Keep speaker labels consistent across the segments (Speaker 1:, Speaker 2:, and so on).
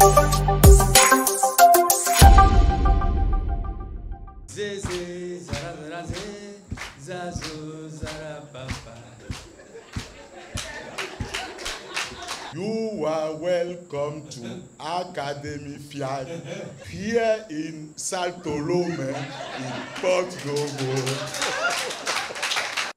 Speaker 1: You are welcome to Academy Fiat here in Salto Lome in Porto-Novo.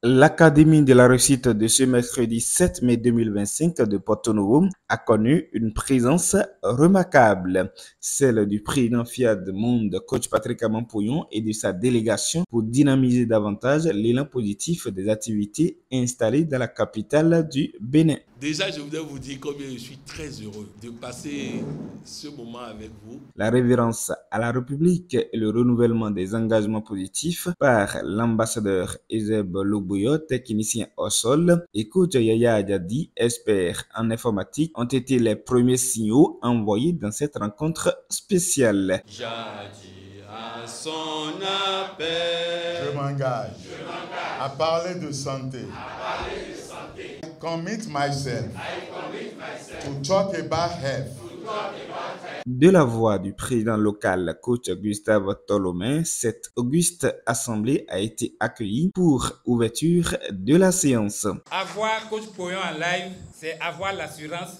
Speaker 2: L'Académie de la réussite de ce mercredi 7 mai 2025 de Porto-Novo a connu une présence remarquable, celle du président Fiat Monde, coach Patrick Amampouyon, et de sa délégation pour dynamiser davantage l'élan positif des activités installées dans la capitale du Bénin.
Speaker 3: Déjà, je voudrais vous dire combien je suis très heureux de passer ce moment avec vous.
Speaker 2: La révérence à la République et le renouvellement des engagements positifs par l'ambassadeur Ezeb Loboyo, technicien au sol, et coach Yaya Adjadi, expert en informatique, ont été les premiers signaux envoyés dans cette rencontre spéciale.
Speaker 3: Jadi à son appel.
Speaker 1: Je m'engage à parler de santé. I commit myself to talk about health.
Speaker 2: De la voix du président local, coach Gustave Tolomé, cette auguste assemblée a été accueillie pour ouverture de la séance.
Speaker 4: Avoir coach Pouyon en live, c'est avoir l'assurance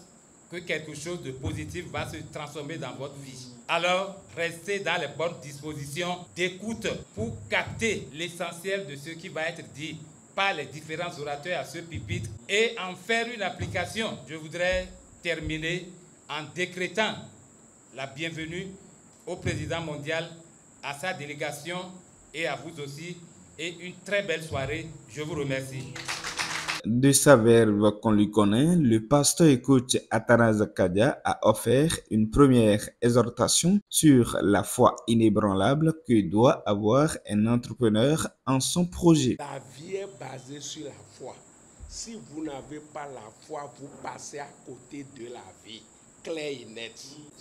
Speaker 4: que quelque chose de positif va se transformer dans votre vie. Alors, restez dans les bonnes dispositions d'écoute pour capter l'essentiel de ce qui va être dit par les différents orateurs à ce pupitre et en faire une application. Je voudrais terminer en décrétant la bienvenue au président mondial, à sa délégation et à vous aussi, et une très belle soirée. Je vous remercie.
Speaker 2: De sa verve qu'on lui connaît, le pasteur et coach Athanase Kadia a offert une première exhortation sur la foi inébranlable que doit avoir un entrepreneur en son projet.
Speaker 5: La vie est basée sur la foi. Si vous n'avez pas la foi, vous passez à côté de la vie. Clair et net.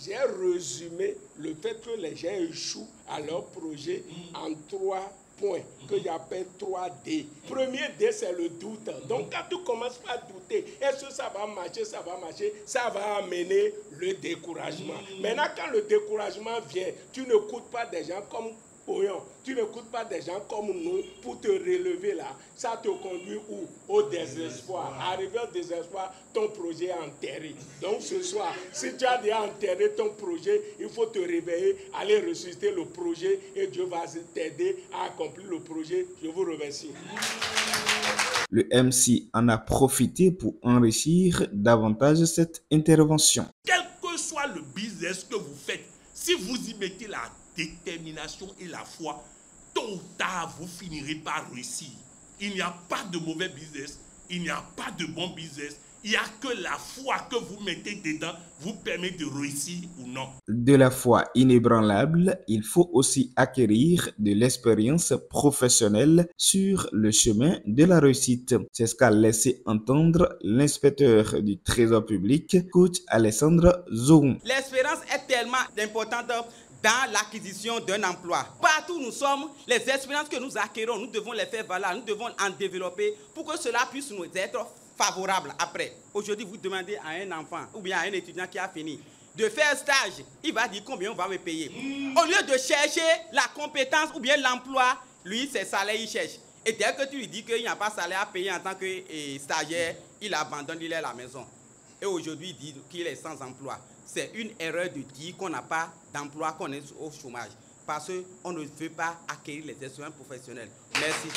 Speaker 5: J'ai résumé le fait que les gens échouent à leur projet en 3 points que j'appelle 3D. Premier D, c'est le doute. Donc quand tu commences à douter, est-ce que ça va marcher, ça va amener le découragement. Maintenant, quand le découragement vient, tu n'écoutes pas des gens comme Pouyon, tu n'écoutes pas des gens comme nous pour te relever là. Ça te conduit où? Au désespoir. Arrivé au désespoir, ton projet est enterré. Donc ce soir, si tu as déjà enterré ton projet, il faut te réveiller, aller ressusciter le projet et Dieu va t'aider à accomplir le projet. Je vous remercie.
Speaker 2: Le MC en a profité pour enrichir davantage cette intervention.
Speaker 3: Quel que soit le business que vous faites, si vous y mettez la détermination et la foi, tôt ou tard, vous finirez par réussir. Il n'y a pas de mauvais business, il n'y a pas de bon business. Il n'y a que la foi que vous mettez dedans vous permet de réussir ou non.
Speaker 2: De la foi inébranlable, il faut aussi acquérir de l'expérience professionnelle sur le chemin de la réussite. C'est ce qu'a laissé entendre l'inspecteur du Trésor public, coach Alessandre Zoum.
Speaker 6: L'expérience est tellement importante dans l'acquisition d'un emploi. Partout où nous sommes, les expériences que nous acquérons, nous devons les faire valoir, nous devons en développer pour que cela puisse nous être favorable après. Aujourd'hui, vous demandez à un enfant ou bien à un étudiant qui a fini de faire stage, il va dire combien on va me payer. Au lieu de chercher la compétence ou bien l'emploi, lui, c'est salaire, il cherche. Et dès que tu lui dis qu'il n'y a pas salaire à payer en tant que stagiaire, il abandonne, il est à la maison. Et aujourd'hui, il dit qu'il est sans emploi. C'est une erreur de dire qu'on n'a pas d'emploi, qu'on est au chômage. Parce qu'on ne veut pas acquérir les expériences professionnelles. Merci.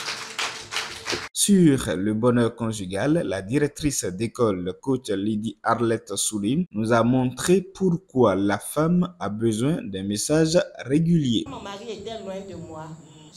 Speaker 2: Sur le bonheur conjugal, la directrice d'école, coach Lydie Arlette Souline, nous a montré pourquoi la femme a besoin d'un message régulier.
Speaker 7: Mon mari était loin de moi.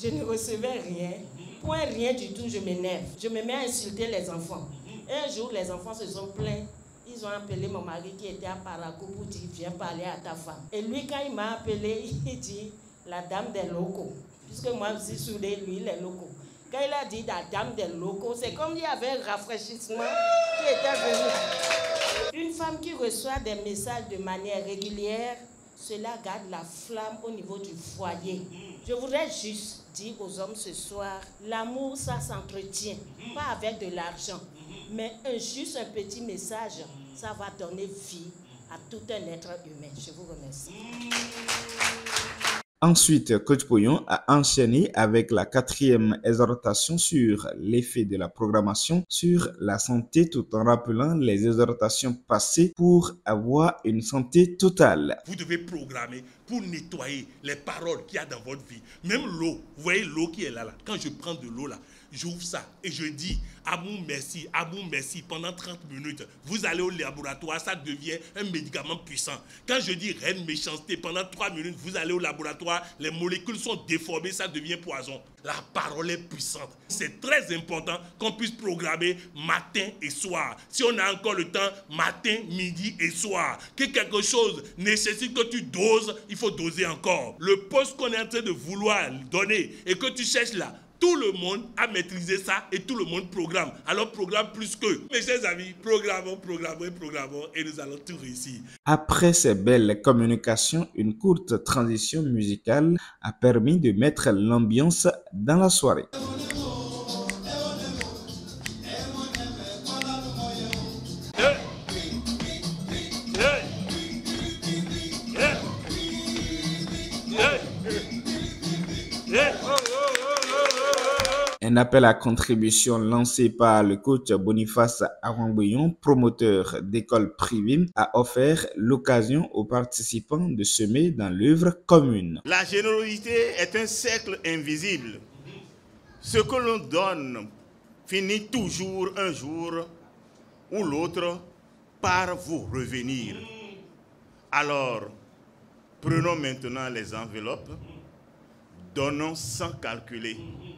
Speaker 7: Je ne recevais rien. Point rien du tout, je m'énerve. Je me mets à insulter les enfants. Un jour, les enfants se sont plaints. Ils ont appelé mon mari qui était à Parakou pour dire viens parler à ta femme. Et lui, quand il m'a appelé, il dit la dame des locaux. Puisque moi aussi, sous lui, il est locaux. Quand il a dit la dame des locaux, c'est comme il y avait un rafraîchissement qui était venu. Une femme qui reçoit des messages de manière régulière, cela garde la flamme au niveau du foyer. Je voudrais juste dire aux hommes ce soir, l'amour, ça s'entretient, pas avec de l'argent. Mais juste un petit message, ça va donner vie à tout un être humain. Je vous remercie.
Speaker 2: Ensuite, Coach Pouillon a enchaîné avec la 4e exhortation sur l'effet de la programmation sur la santé tout en rappelant les exhortations passées pour avoir une santé totale.
Speaker 3: Vous devez programmer pour nettoyer les paroles qu'il y a dans votre vie. Même l'eau, vous voyez l'eau qui est là. Quand je prends de l'eau là, j'ouvre ça et je dis amour merci pendant 30 minutes. Vous allez au laboratoire, ça devient un médicament puissant. Quand je dis reine méchanceté, pendant 3 minutes, vous allez au laboratoire, les molécules sont déformées, ça devient poison. La parole est puissante. C'est très important qu'on puisse programmer matin et soir. Si on a encore le temps, matin, midi et soir. Que quelque chose nécessite que tu doses, il faut doser encore. Le poste qu'on est en train de vouloir donner et que tu cherches là, tout le monde a maîtrisé ça et tout le monde programme. Alors programme plus qu'eux. Mes chers amis, programmons et nous allons tout réussir.
Speaker 2: Après ces belles communications, une courte transition musicale a permis de mettre l'ambiance dans la soirée. Un appel à contribution lancé par le coach Boniface Arambouillon, promoteur d'écoles privées, a offert l'occasion aux participants de semer dans l'œuvre commune.
Speaker 8: La générosité est un cercle invisible. Ce que l'on donne finit toujours un jour ou l'autre par vous revenir. Alors, prenons maintenant les enveloppes, donnons sans calculer.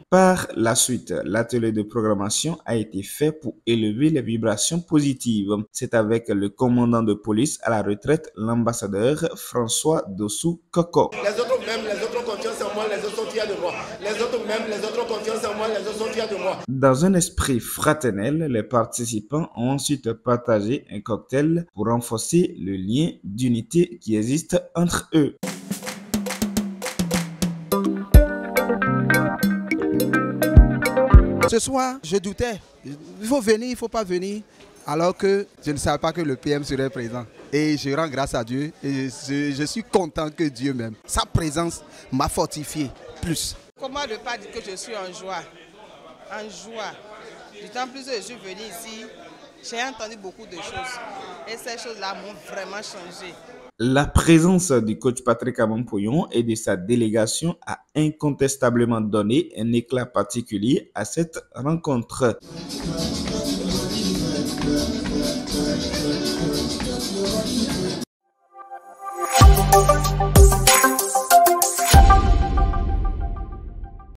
Speaker 2: Par la suite, l'atelier de programmation a été fait pour élever les vibrations positives. C'est avec le commandant de police à la retraite, l'ambassadeur François Dossou Koko.
Speaker 9: Les autres m'aiment, les autres ont confiance en moi, les autres sont fiers de moi. Les autres m'aiment, les autres ont confiance en moi, les autres sont fiers de moi.
Speaker 2: Dans un esprit fraternel, les participants ont ensuite partagé un cocktail pour renforcer le lien d'unité qui existe entre eux.
Speaker 10: Ce soir, je doutais. Il faut venir, il ne faut pas venir. Alors que je ne savais pas que le PM serait présent. Et je rends grâce à Dieu. Et je suis content que Dieu m'aime. Sa présence m'a fortifié plus.
Speaker 11: Comment ne pas dire que je suis en joie? En joie. D'autant plus que je suis venu ici, j'ai entendu beaucoup de choses. Et ces choses-là m'ont vraiment changé.
Speaker 2: La présence du coach Patrick Pouillon et de sa délégation a incontestablement donné un éclat particulier à cette rencontre.